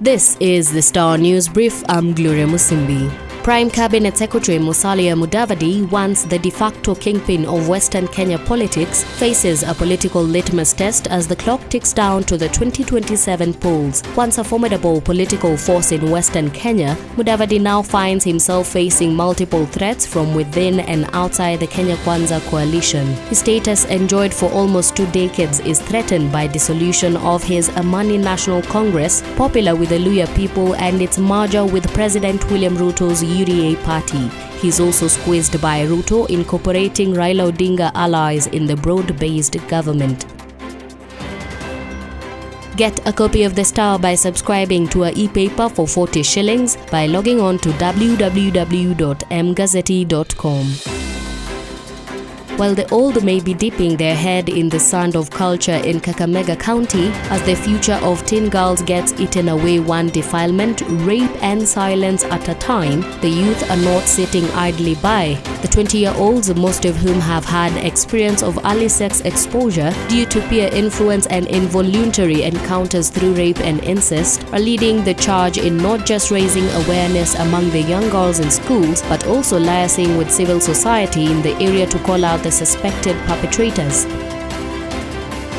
This is the Star News Brief. I'm Gloria Musimbi. Prime Cabinet Secretary Musalia Mudavadi, once the de facto kingpin of Western Kenya politics, faces a political litmus test as the clock ticks down to the 2027 polls. Once a formidable political force in Western Kenya, Mudavadi now finds himself facing multiple threats from within and outside the Kenya Kwanza coalition. His status, enjoyed for almost 2 decades, is threatened by dissolution of his Amani National Congress, popular with the Luhya people, and its merger with President William Ruto's UDA party. He's also squeezed by Ruto incorporating Raila Odinga allies in the broad-based government. Get a copy of The Star by subscribing to our e-paper for 40 shillings by logging on to www.mgazzetti.com. While the old may be dipping their head in the sand of culture in Kakamega County, as the future of teen girls gets eaten away one defilement, rape and silence at a time, the youth are not sitting idly by. The 20-year-olds, most of whom have had experience of early sex exposure due to peer influence and involuntary encounters through rape and incest, are leading the charge in not just raising awareness among the young girls in schools, but also liaising with civil society in the area to call out the suspected perpetrators.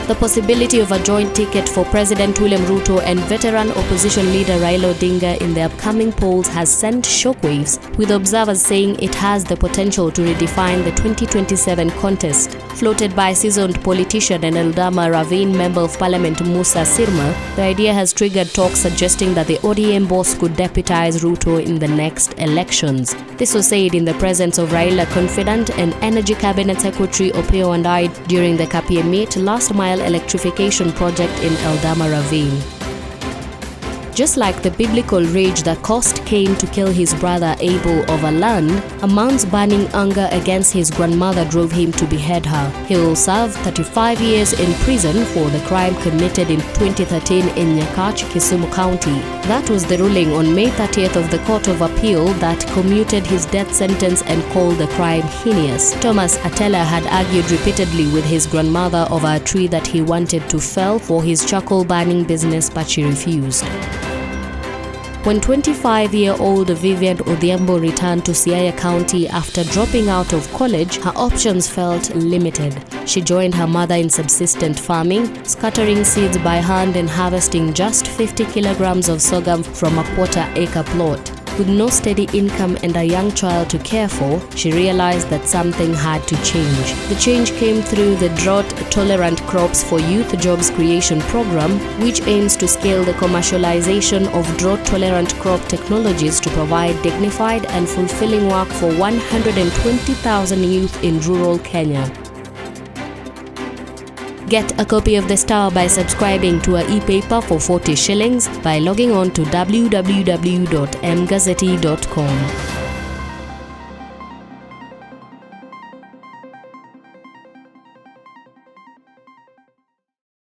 The possibility of a joint ticket for President William Ruto and veteran opposition leader Raila Odinga in the upcoming polls has sent shockwaves, with observers saying it has the potential to redefine the 2027 contest. Floated by seasoned politician and Eldama Ravine Member of Parliament Musa Sirma, the idea has triggered talks suggesting that the ODM boss could deputize Ruto in the next elections. This was said in the presence of Raila confidant and Energy Cabinet Secretary Opiyo Wandayi during the Kapie Meet last mile electrification project in Eldama Ravine. Just like the biblical rage that caused Cain to kill his brother Abel over land, a man's burning anger against his grandmother drove him to behead her. He will serve 35 years in prison for the crime committed in 2013 in Nyakach, Kisumu County. That was the ruling on May 30th of the Court of Appeal that commuted his death sentence and called the crime heinous. Thomas Atela had argued repeatedly with his grandmother over a tree that he wanted to fell for his charcoal burning business, but she refused. When 25-year-old Vivian Odhiambo returned to Siaya County after dropping out of college, her options felt limited. She joined her mother in subsistence farming, scattering seeds by hand and harvesting just 50 kilograms of sorghum from a quarter-acre plot. With no steady income and a young child to care for, she realized that something had to change. The change came through the Drought-Tolerant Crops for Youth Jobs Creation program, which aims to scale the commercialization of drought-tolerant crop technologies to provide dignified and fulfilling work for 120,000 youth in rural Kenya. Get a copy of The Star by subscribing to our e-paper for 40 shillings by logging on to www.mgazzetti.com.